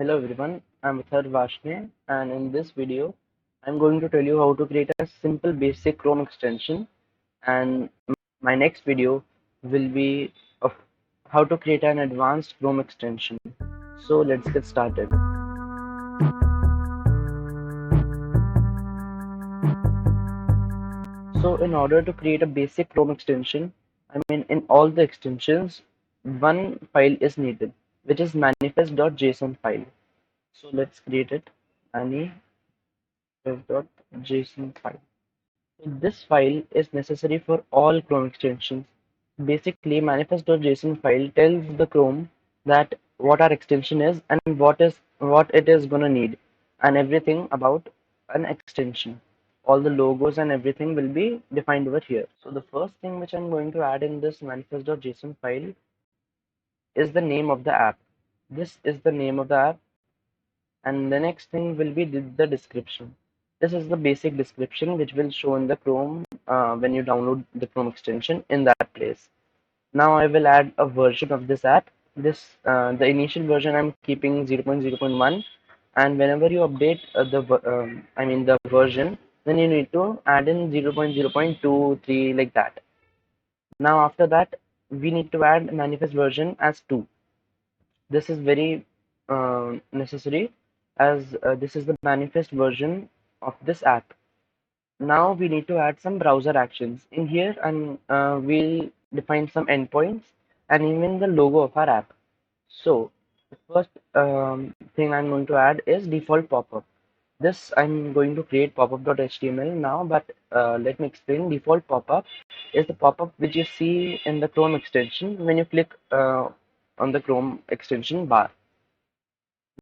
Hello everyone, I'm Third Vashne, and in this video I'm going to tell you how to create a simple basic Chrome extension, and my next video will be of how to create an advanced Chrome extension. So let's get started. So in order to create a basic Chrome extension, in all the extensions, one file is needed, which is manifest.json file. So let's create it, manifest.json file. This file is necessary for all Chrome extensions. Basically, manifest.json file tells the Chrome that what our extension is and what it is gonna need, and everything about an extension. All the logos and everything will be defined over here. So the first thing which I'm going to add in this manifest.json file is the name of the app. This is the name of the app, and the next thing will be the description. This is the basic description which will show in the Chrome when you download the Chrome extension in that place. Now I will add a version of this app. The initial version I'm keeping 0.0.1, and whenever you update the version, then you need to add in 0.0.23 like that. Now after that, we need to add manifest version as 2. This is very necessary, as this is the manifest version of this app. Now we need to add some browser actions in here, and we'll define some endpoints and even the logo of our app. So the first thing I'm going to add is default popup. This I'm going to create popup.html now, but let me explain. Default popup is the popup which you see in the Chrome extension when you click on the Chrome extension bar.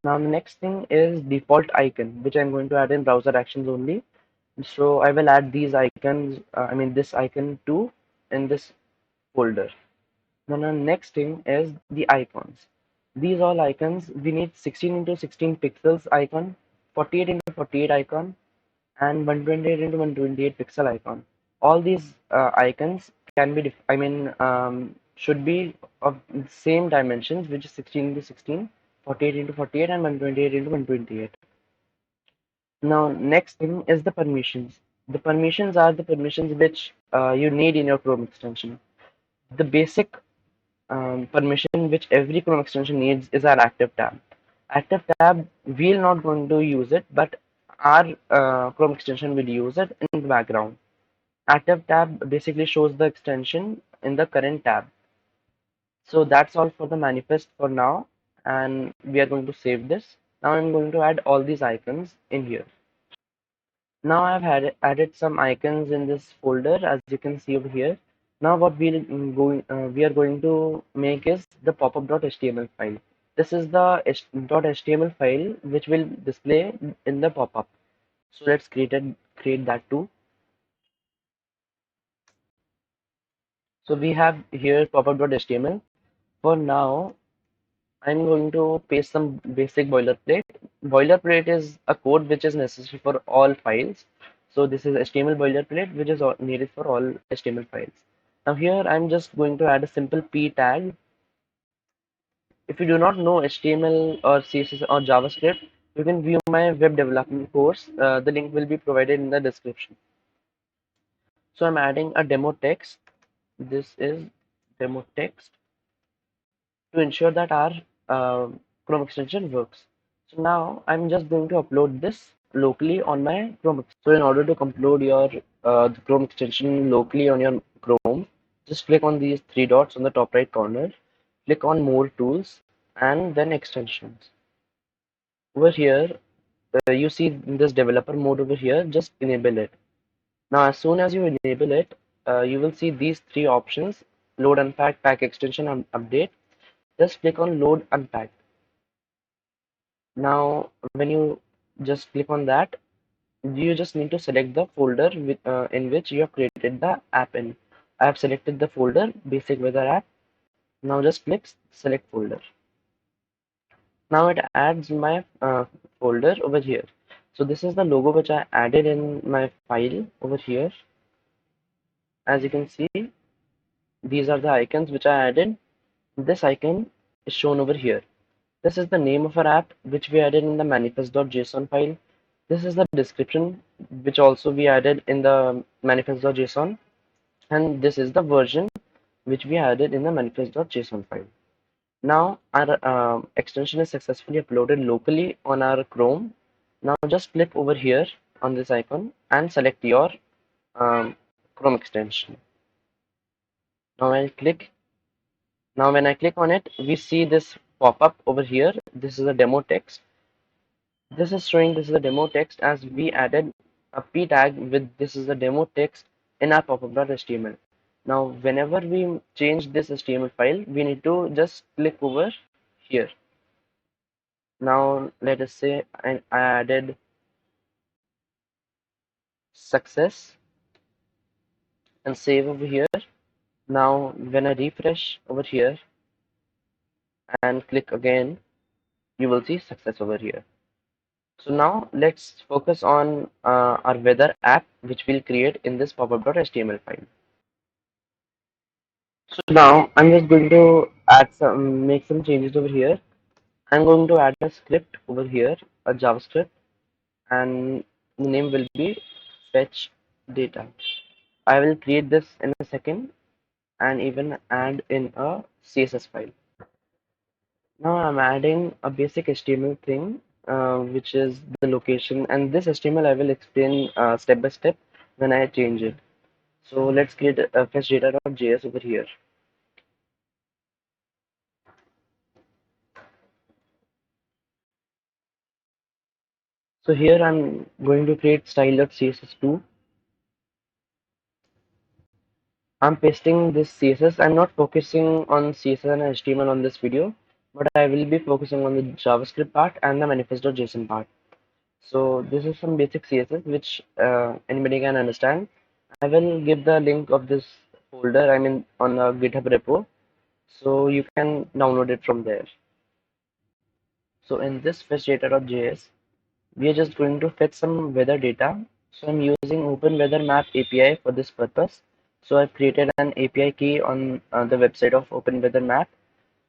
Now the next thing is default icon, which I'm going to add in browser actions only. So I will add these icons, this icon too, in this folder. Then the next thing is the icons. These all icons, we need 16 into 16 pixels icon, 48 into 48 icon, and 128 into 128 pixel icon. All these icons can be, should be of the same dimensions, which is 16 into 16, 48 into 48, and 128 into 128. Now, next thing is the permissions. The permissions are the permissions which you need in your Chrome extension. The basic permission which every Chrome extension needs is our ActiveTab. ActiveTab, we're not going to use it, but our Chrome extension will use it in the background. ActiveTab basically shows the extension in the current tab. So that's all for the manifest for now, and we are going to save this. Now I'm going to add all these icons in here. Now I've added some icons in this folder, as you can see over here. Now what we are going to make is the popup.html file. This is the .html file which will display in the popup. So let's create that too. So we have here popup.html. For now, I'm going to paste some basic boilerplate. Boilerplate is a code which is necessary for all files. So this is HTML boilerplate, which is needed for all HTML files. Now here I'm just going to add a simple p tag. If you do not know HTML or CSS or JavaScript, you can view my web development course. The link will be provided in the description. So I'm adding a demo text. This is demo text to ensure that our Chrome extension works. So now I'm just going to upload this locally on my Chrome. So in order to upload your the Chrome extension locally on your Chrome, just click on these three dots on the top right corner, click on More Tools, and then Extensions. Over here, you see this developer mode over here, just enable it. Now as soon as you enable it, you will see these three options: Load, Unpack, Pack Extension, and Update. Just click on Load Unpack. Now when you just click on that, you just need to select the folder in which you have created the app in. I have selected the folder basic weather app. Now just click select folder. Now it adds my folder over here. So this is the logo which I added in my file over here. As you can see, these are the icons which I added. This icon is shown over here. This is the name of our app, which we added in the manifest.json file. This is the description, which also we added in the manifest.json. And this is the version, which we added in the manifest.json file. Now our extension is successfully uploaded locally on our Chrome. Now just click over here on this icon and select your um, Chrome extension. Now I'll click. Now when I click on it, we see this pop-up over here. This is a demo text. This is showing this is a demo text as we added a p tag with this is a demo text in our popup.html. Now whenever we change this HTML file, we need to just click over here. Now let us say I added success and save over here. Now when I refresh over here and click again, you will see success over here. So now let's focus on our weather app, which we'll create in this popup.html file. So now I'm just going to make some changes over here. I'm going to add a script over here, a JavaScript, and the name will be fetch data. I will create this in a second and even add in a CSS file. Now I'm adding a basic HTML thing, which is the location, and this HTML I will explain step by step when I change it. So let's create a fetchdata.js over here. So here I'm going to create style.css2. I'm pasting this CSS. I'm not focusing on CSS and HTML on this video, but I will be focusing on the JavaScript part and the manifest.json part. So this is some basic CSS which anybody can understand. I will give the link of this folder, I mean on a GitHub repo, so you can download it from there. So in this fetchdata.js, we are just going to fetch some weather data. So I'm using Open Weather Map API for this purpose. So I've created an API key on the website of Open Weather Map.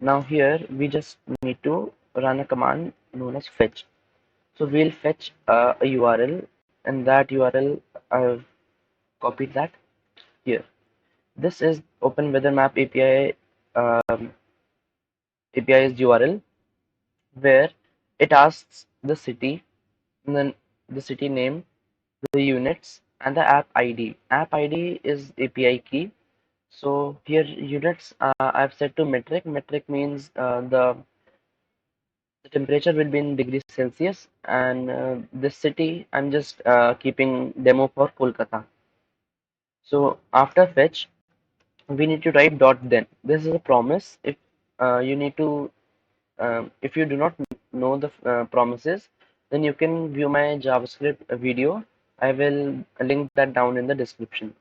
Now here we just need to run a command known as fetch. So we'll fetch a URL, and that URL I've copied that here. This is Open Weather Map API API's URL, where it asks the city, and then the city name, the units, and the app ID. App ID is API key. So here units I've set to metric. Metric means the temperature will be in degrees Celsius, and this city I'm just keeping demo for Kolkata. So after fetch, we need to write dot then. This is a promise. If you need to, if you do not know the promises, then you can view my JavaScript video. I will link that down in the description.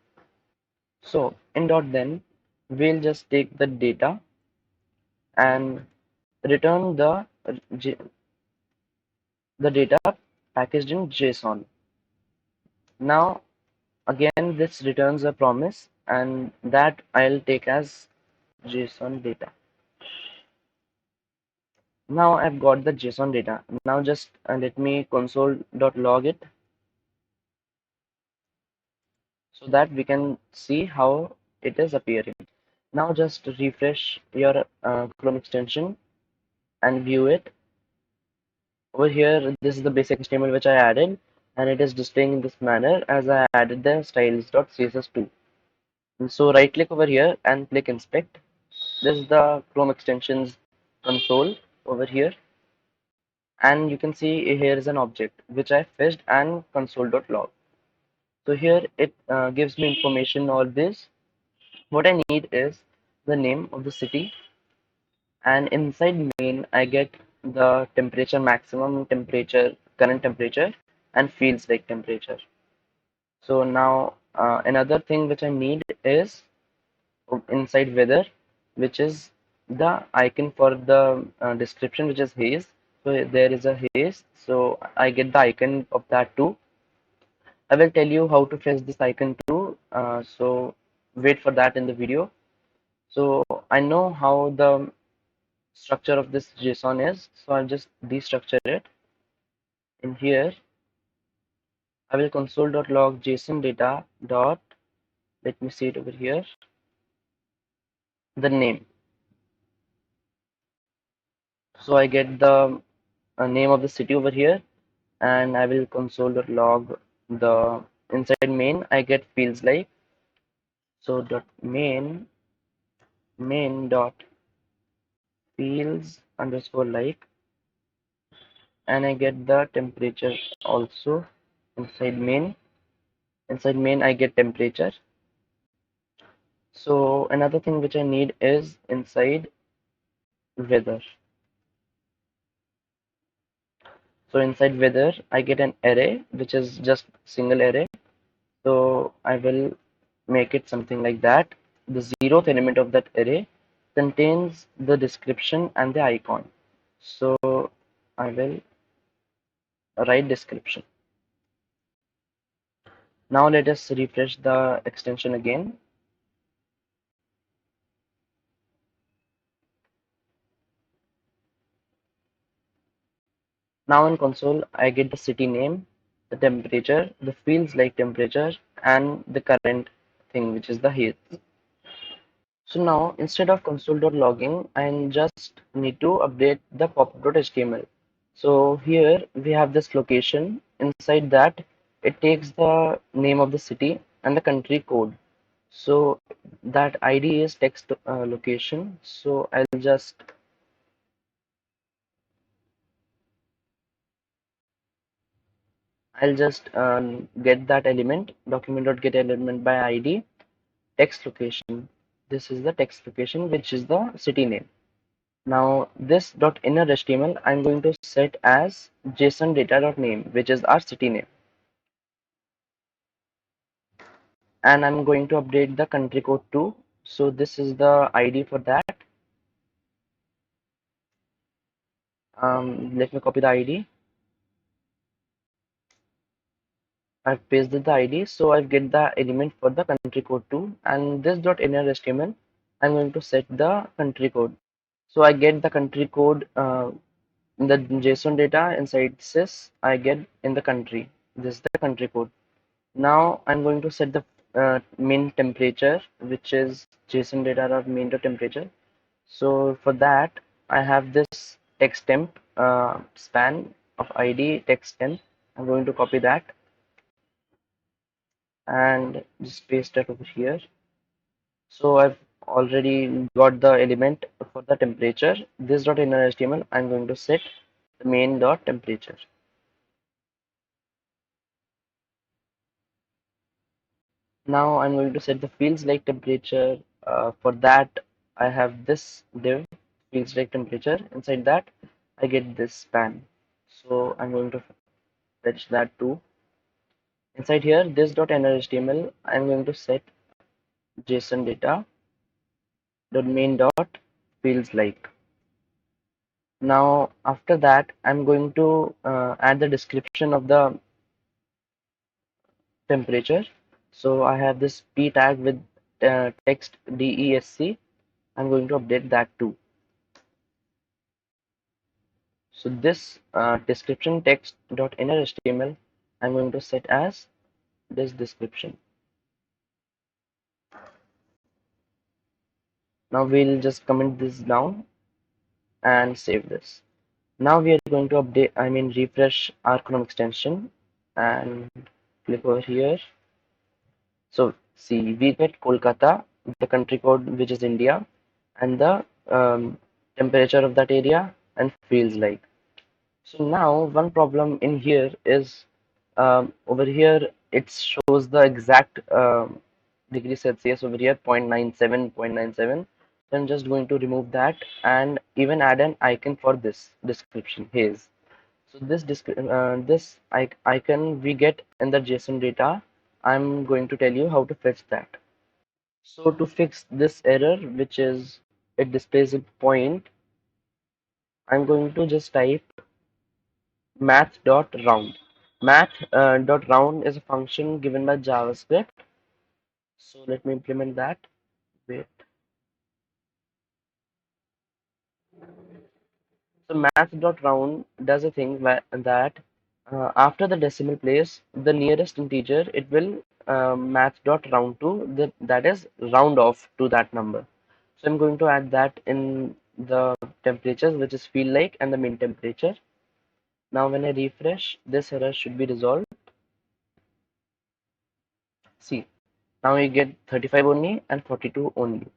So in dot then, we'll just take the data and return the data packaged in JSON. Now again, this returns a promise, and that I'll take as JSON data. Now I've got the JSON data. Now just let me console.log it so that we can see how it is appearing. Now just refresh your Chrome extension and view it. Over here, this is the basic HTML which I added, and it is displaying in this manner as I added the styles.css2. And so right click over here and click inspect. This is the Chrome extensions console over here, and you can see here is an object which I fetched and console.log. So here it gives me information all this. What I need is the name of the city, and inside main I get the temperature, maximum temperature, current temperature, and feels like temperature. So now another thing which I need is inside weather, which is the icon for the description, which is haze. So there is a haze, so I get the icon of that too. I will tell you how to fetch this icon too, so wait for that in the video. So I know how the structure of this JSON is. So I'll just destructure it. In here, I will console.log JSON data dot, let me see it over here, the name. So I get the name of the city over here, and I will console.log the inside main. I get fields like, so dot main dot fields underscore like, and I get the temperature also inside main. Inside main, I get temperature. So another thing which I need is inside weather. So inside weather, I get an array which is just single array. So I will make it something like that. The zeroth element of that array contains the description and the icon. So I will write description. Now let us refresh the extension again. Now in console, I get the city name, the temperature, the fields like temperature, and the current thing, which is the heat. So now instead of console.logging, I just need to update the popup.html. So here we have this location. Inside that, it takes the name of the city and the country code. So that ID is text location. So I'll just get that element, document.get element by ID, text location. This is the text location, which is the city name. Now this .inner HTML I'm going to set as JSON data.name, which is our city name, and I'm going to update the country code too. So this is the ID for that. Let me copy the ID. I've pasted the ID, so I get the element for the country code too, and this .inner HTML I'm going to set the country code. So I get the country code in the JSON data inside sys. I get in the country. This is the country code. Now I'm going to set the main temperature, which is JSON data dot main dot temperature. So for that, I have this text temp span of ID text temp. I'm going to copy that and just paste it over here. So I've already got the element for the temperature. This dot inner HTML, I'm going to set the main dot temperature. Now I'm going to set the fields like temperature. For that, I have this div fields like temperature. Inside that, I get this span. So I'm going to fetch that too. Inside here, this .inner I'm going to set JSON data dot main dot fields like. Now after that, I'm going to add the description of the temperature. So I have this p tag with text desc. I'm going to update that too. So this description text dot inner HTML I'm going to set as this description. Now we'll just comment this down and save this. Now we are going to update, I mean refresh our Chrome extension and click over here. So see, we get Kolkata, the country code which is India, and the temperature of that area and feels like. So now one problem in here is over here it shows the exact degree Celsius over here 0.97, 0.97. So I'm just going to remove that and even add an icon for this description haze. So this icon we get in the JSON data. I'm going to tell you how to fetch that. So to fix this error, which is it displays a point, I'm going to just type math.round. Math.round is a function given by JavaScript. So let me implement that. Wait. So math.round does a thing that after the decimal place, the nearest integer, it will math.round to that is round off to that number. So I'm going to add that in the temperatures, which is feel like and the mean temperature. Now when I refresh, this error should be resolved. See, now you get 35 only and 42 only.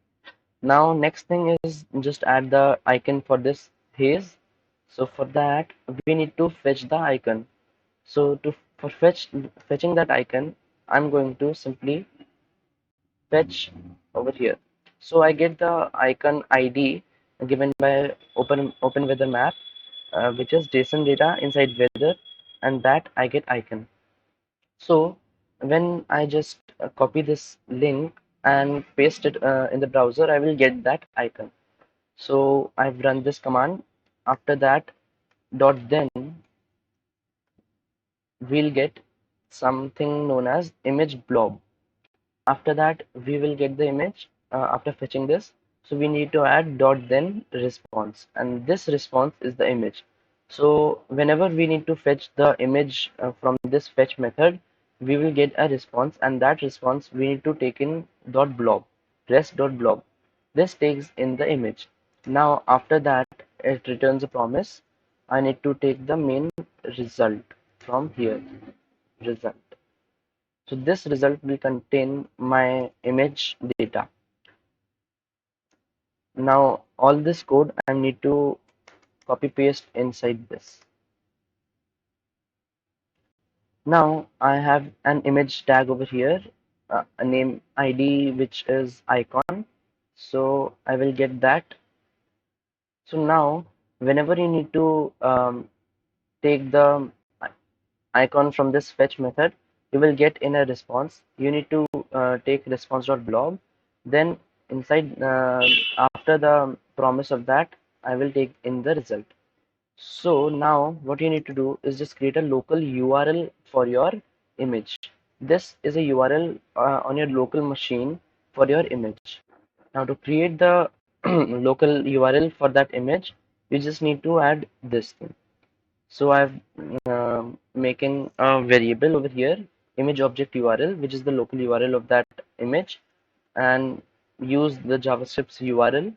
Now next thing is just add the icon for this haze. So for that we need to fetch the icon. So for fetching that icon, I'm going to simply fetch over here. So I get the icon ID given by open weather map, which is JSON data inside weather, and that I get icon. So when I just copy this link and paste it in the browser, I will get that icon. So I've run this command. After that, dot then we'll get something known as image blob. After that, we will get the image after fetching this. So we need to add dot then response, and this response is the image. So whenever we need to fetch the image from this fetch method, we will get a response, and that response we need to take in dot blob, rest dot blob. This takes in the image. Now after that, it returns a promise. I need to take the main result from here, result. So this result will contain my image data. Now all this code I need to copy paste inside this. Now I have an image tag over here, a name ID which is icon. So I will get that. So now whenever you need to take the icon from this fetch method, you will get in a response. You need to take response.blob. Then inside after the promise of that, I will take in the result. So now what you need to do is just create a local URL for your image. This is a URL on your local machine for your image. Now to create the local URL for that image, you just need to add this thing. So I've making a variable over here, image object URL, which is the local URL of that image, and use the JavaScript's URL.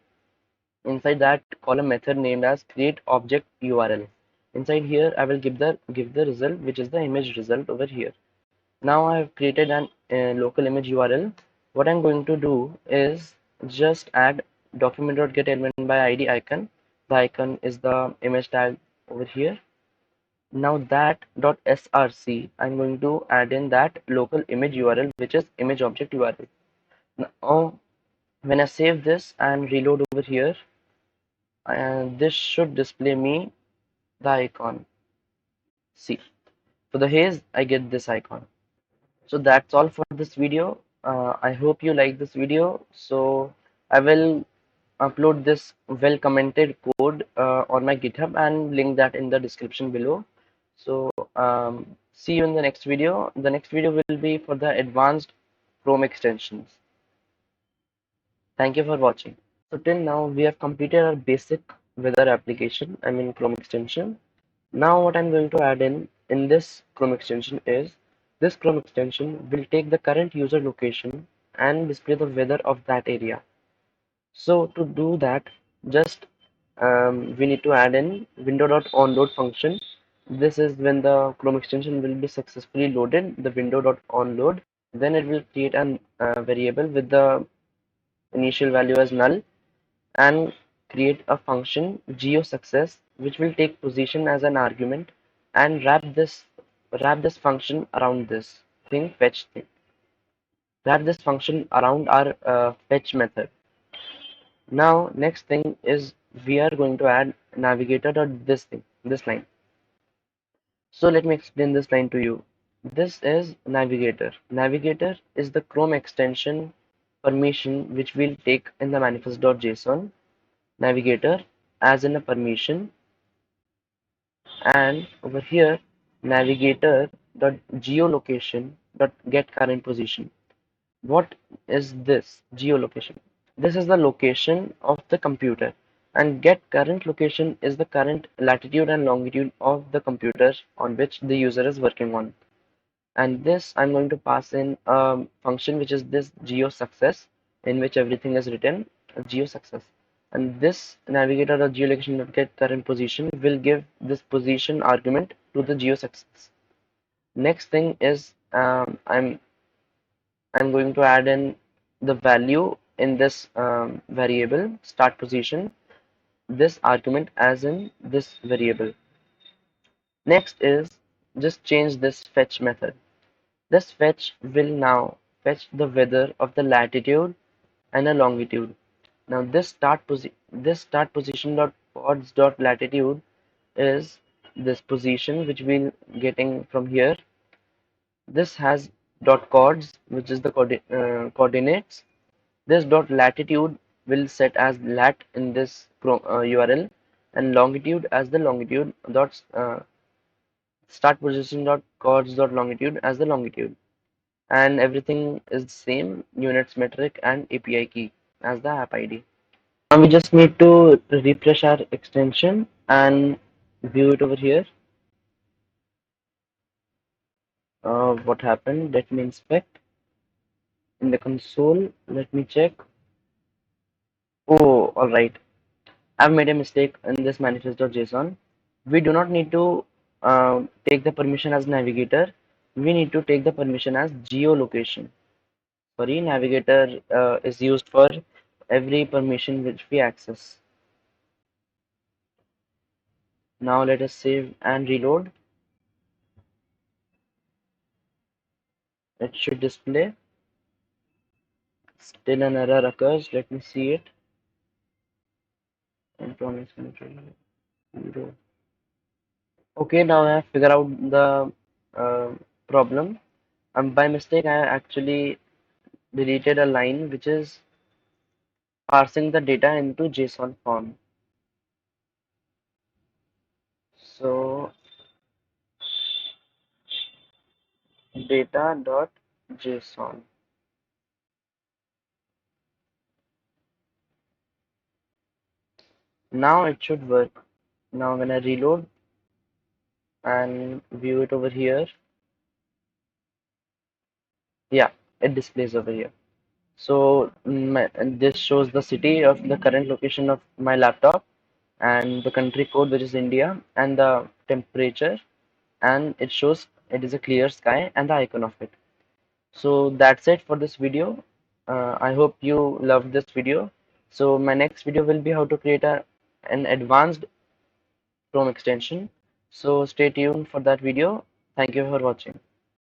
Inside that, call a method named as create object URL. Inside here, I will give the result, which is the image result over here. Now I have created an local image URL. What I'm going to do is just add document.getElement by ID icon. The icon is the image tag over here. Now that .src, I'm going to add in that local image URL, which is image object URL. Now, when I save this and reload over here, and this should display me the icon. See, for the haze, I get this icon. So that's all for this video. I hope you like this video. So I will upload this well commented code on my GitHub and link that in the description below. So see you in the next video. The next video will be for the advanced Chrome extensions. Thank you for watching. So till now we have completed our basic weather application, I mean Chrome extension. Now what I'm going to add in this Chrome extension is this Chrome extension will take the current user location and display the weather of that area. So to do that, just we need to add in window.onload function. This is when the Chrome extension will be successfully loaded, the window.onload. Then it will create an variable with the initial value as null and create a function geoSuccess which will take position as an argument and wrap this function around this thing fetch thing. Wrap this function around our fetch method. Now next thing is we are going to add navigator dot this thing, this line. So let me explain this line to you. This is navigator. Navigator is the Chrome extension permission which we'll take in the manifest.json. Navigator as in a permission, and over here navigator dot geolocation dot get current position. What is this geolocation? This is the location of the computer. And get current location is the current latitude and longitude of the computer on which the user is working on. And this I'm going to pass in a function which is this geo success, in which everything is written geo success. And this navigator or geolocation get current position will give this position argument to the geo success. Next thing is I'm going to add in the value in this variable start position, this argument as in this variable. Next is just change this fetch method. This fetch will now fetch the weather of the latitude and a longitude. Now this start position dot odds dot latitude is this position which we're getting from here. This has dot coords, which is the coordinates. This dot latitude will set as lat in this URL, and longitude as the longitude dot start position dot coords dot longitude as the longitude. And everything is same, units metric and API key as the app ID. Now we just need to refresh our extension and view it over here. What happened? Let me inspect in the console. Let me check. Oh, all right. I've made a mistake in this manifest.json. We do not need to take the permission as navigator. We need to take the permission as geolocation. Sorry, navigator is used for every permission which we access. Now let us save and reload. It should display. Still an error occurs. Let me see it. Zero. Okay, now I have figured out the uh, problem. By mistake, I actually deleted a line which is parsing the data into JSON form. So data.json. Now it should work. Now when I reload and view it over here, yeah, it displays over here. So and this shows the city of the current location of my laptop and the country code, which is India, and the temperature, and it shows it is a clear sky and the icon of it. So that's it for this video. I hope you loved this video. So my next video will be how to create an advanced Chrome extension. So stay tuned for that video. Thank you for watching.